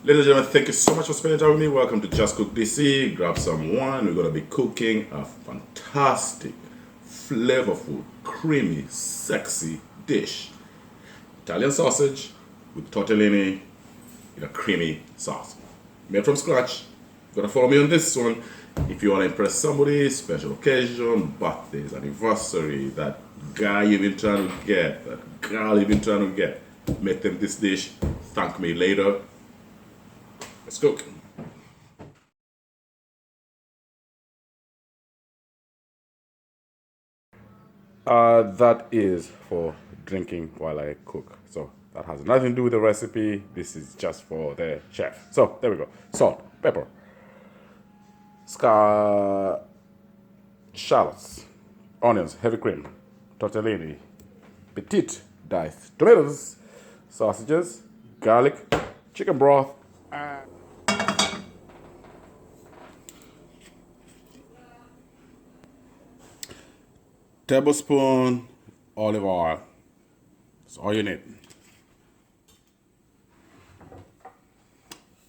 Ladies and gentlemen, thank you so much for spending time with me. Welcome to Just Cook DC. Grab some wine. We're going to be cooking a fantastic, flavorful, creamy, sexy dish. Italian sausage with tortellini in a creamy sauce. Made from scratch. You're going to follow me on this one. If you want to impress somebody, special occasion, birthdays, anniversary, that guy you've been trying to get, that girl you've been trying to get, make them this dish. Thank me later. Let's cook. That is for drinking while I cook. So that has nothing to do with the recipe. This is just for the chef. So there we go. Salt, pepper, shallots, onions, heavy cream, tortellini, petite diced tomatoes, sausages, garlic, chicken broth, and tablespoon olive oil. That's all you need.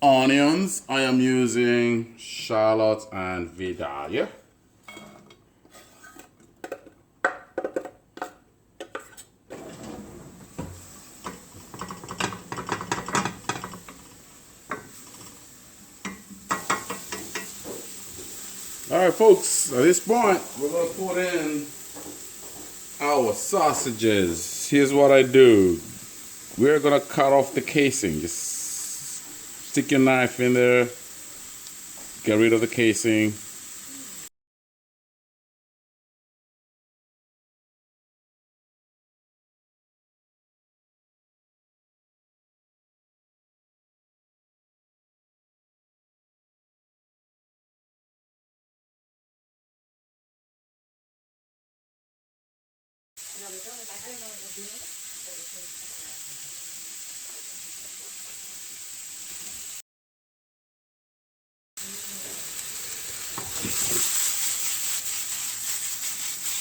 Onions, I am using shallots and vidalia. All right, folks, at this point, we're going to put in our sausages. Here's what I do. We're going to cut off the casing. Just stick your knife in there, get rid of the casing.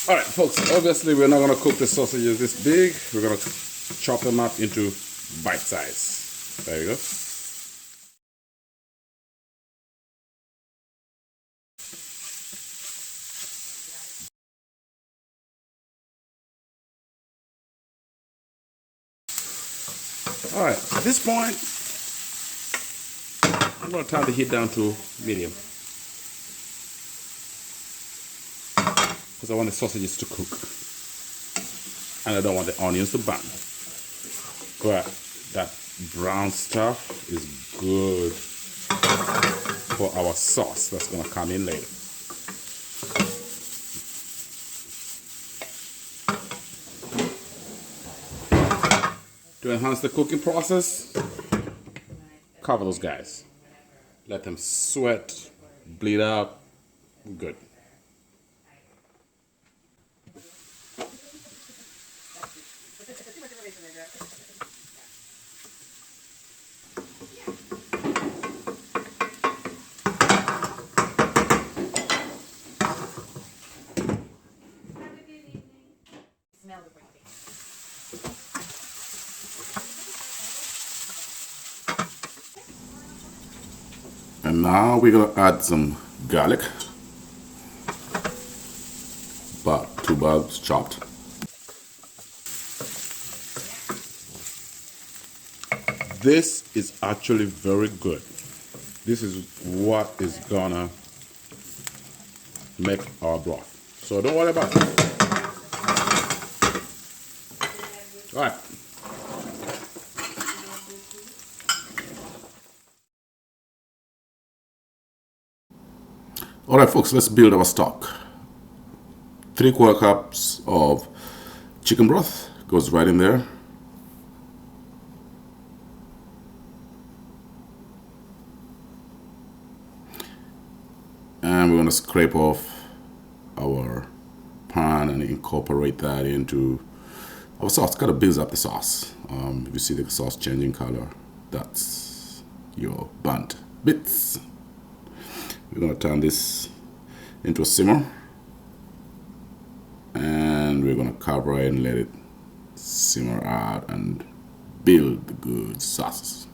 All right, folks, obviously we're not going to cook the sausages this big. We're going to chop them up into bite size. There you go. All right, at this point, I'm going to turn the heat down to medium, because I want the sausages to cook and I don't want the onions to burn. But that brown stuff is good for our sauce that's going to come in later. To enhance the cooking process, cover those guys. Let them sweat, bleed out. Good. And now we're going to add some garlic, about 2 bulbs chopped. This is actually very good. This is what is gonna make our broth. So don't worry about it. All right. All right, folks, let's build our stock. 3/4 cups of chicken broth goes right in there. And we're going to scrape off our pan and incorporate that into our sauce. Kind of builds up the sauce. If you see the sauce changing color, that's your burnt bits. We're going to turn this into a simmer, and we're going to cover it and let it simmer out and build the good sauces.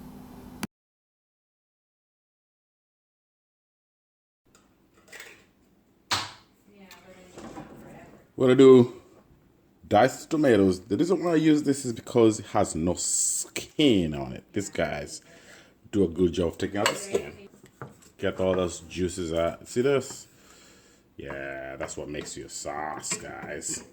We're gonna do diced tomatoes. The reason why I use this is because it has no skin on it. These guys do a good job of taking out the skin. Get all those juices out. See this? Yeah, that's what makes you a sauce, guys.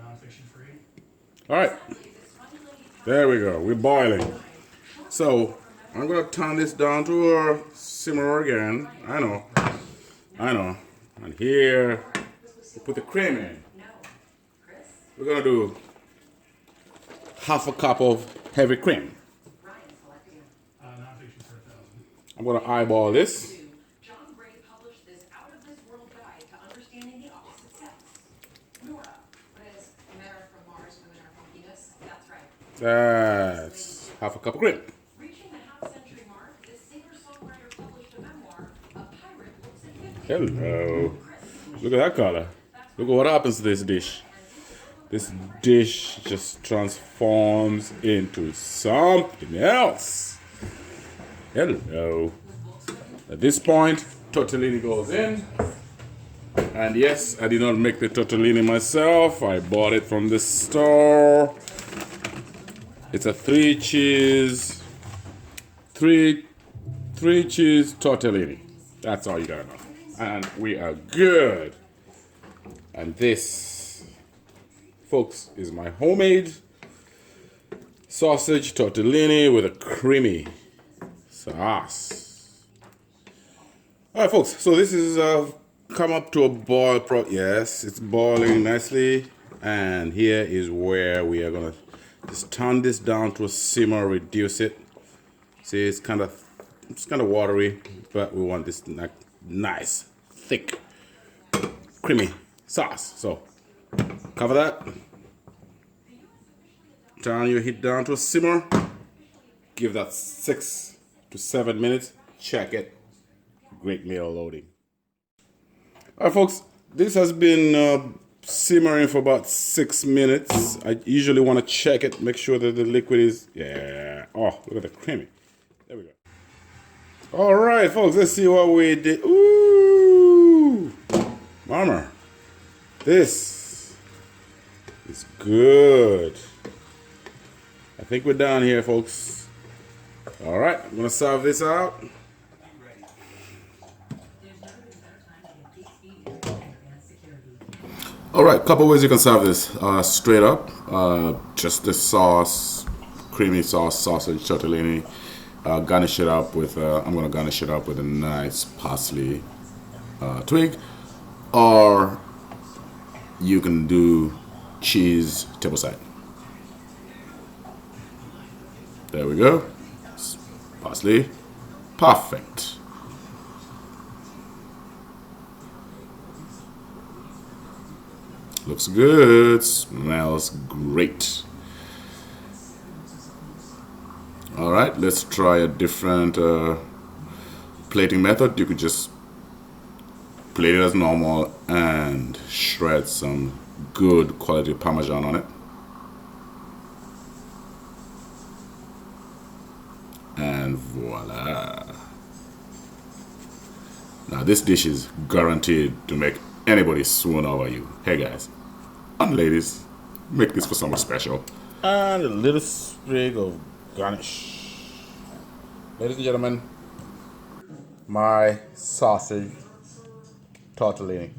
Non-fiction free. All right, there we go. We're boiling. So I'm gonna turn this down to a simmer again. I know. And here we put the cream in. We're gonna do half a cup of heavy cream. Non-fiction for 1,000. I'm gonna eyeball this. John Gray published this out-of-this-world guide to understanding the opposite sex. Nora, what is men are from Mars, women are from Venus? That's right. That's half a cup of cream. Reaching the half-century mark, this singer-songwriter published a memoir, A Pirate Looks at 50. Hello. Look at that color. Look at what happens to this dish. This dish just transforms into something else. Hello. At this point, tortellini goes in. And yes, I did not make the tortellini myself. I bought it from the store. It's a three cheese tortellini. That's all you gotta know. And we are good. And this, folks, is my homemade sausage tortellini with a creamy sauce. All right, folks. So this is come up to a boil. Yes, it's boiling nicely. And here is where we are gonna just turn this down to a simmer, reduce it. See, it's kind of watery, but we want this nice, thick, creamy sauce. So cover that. Turn your heat down to a simmer. Give that 6 to 7 minutes. Check it. Great meal loading. All right, folks. This has been simmering for about 6 minutes. I usually want to check it, make sure that the liquid is, yeah. Oh, look at the creamy. There we go. All right, folks, let's see what we did. Ooh, mama, this is good. I think we're done here, folks. All right, I'm gonna serve this out. All right, couple ways you can serve this. Straight up, just the sauce, creamy sauce, sausage, tortellini. Garnish it up with, I'm gonna garnish it up with a nice parsley twig. Or you can do cheese tableside. There we go. Parsley. Perfect. Looks good. Smells great. All right, let's try a different plating method. You could just plate it as normal and shred some good quality Parmesan on it. And voila. Now this dish is guaranteed to make anybody swoon over you. Hey guys, and ladies, make this for someone special. And a little sprig of garnish. Ladies and gentlemen, my sausage tortellini.